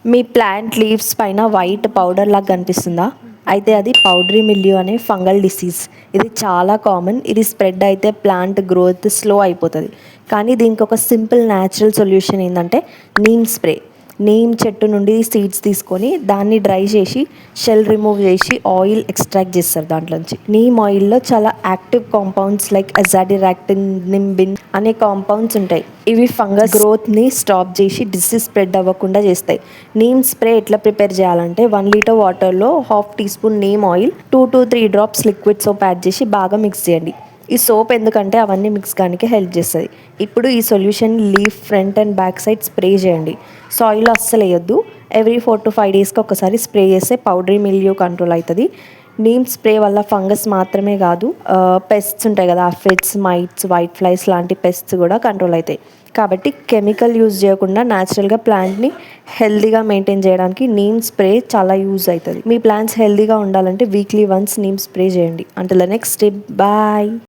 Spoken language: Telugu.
మీ ప్లాంట్ లీవ్స్ పైన వైట్ పౌడర్ లాగా కనిపిస్తుందా? అయితే అది పౌడరీ మిల్యూ అనే ఫంగల్ డిసీజ్. ఇది చాలా కామన్. ఇది స్ప్రెడ్ అయితే ప్లాంట్ గ్రోత్ స్లో అయిపోతుంది. కానీ దీనికి ఒక సింపుల్ న్యాచురల్ సొల్యూషన్ ఏంటంటే నీమ్ స్ప్రే. నీమ్ చెట్టు నుండి సీడ్స్ తీసుకొని దాన్ని డ్రై చేసి షెల్ రిమూవ్ చేసి ఆయిల్ ఎక్స్ట్రాక్ట్ చేస్తారు దాంట్లోంచి. నీమ్ ఆయిల్లో చాలా యాక్టివ్ కాంపౌండ్స్ లైక్ అజాడిరాక్టిన్, నింబిన్ అనే కాంపౌండ్స్ ఉంటాయి. ఇవి ఫంగస్ గ్రోత్ని స్టాప్ చేసి డిసీజ్ స్ప్రెడ్ అవ్వకుండా చేస్తాయి. నీమ్ స్ప్రే ఎట్లా ప్రిపేర్ చేయాలంటే 1 లీటర్ వాటర్లో 1/2 teaspoon neem oil, 2 to 3 drops liquid soap add చేసి బాగా మిక్స్ చేయండి. ఈ సోప్ ఎందుకంటే అవన్నీ మిక్స్ కానికి హెల్ప్ చేస్తుంది. ఇప్పుడు ఈ solution leaf front and back side spray చేయండి. సాయిల్లో అస్సలు వేయొద్దు. ఎవ్రీ 4 to 5 డేస్కి ఒకసారి స్ప్రే చేస్తే పౌడరీ మిల్యూ కంట్రోల్ అవుతుంది. నీమ్ స్ప్రే వల్ల ఫంగస్ మాత్రమే కాదు, పెస్ట్స్ ఉంటాయి కదా, ఫిట్స్, మైట్స్, వైట్ ఫ్లైస్ లాంటి పెస్ట్స్ కూడా కంట్రోల్ అవుతాయి. కాబట్టి కెమికల్ యూజ్ చేయకుండా న్యాచురల్గా ప్లాంట్ని హెల్దీగా మెయింటైన్ చేయడానికి నీమ్ స్ప్రే చాలా యూజ్ అవుతుంది. మీ ప్లాంట్స్ హెల్దీగా ఉండాలంటే వీక్లీ వన్స్ నీమ్ స్ప్రే చేయండి. Until the next step, bye.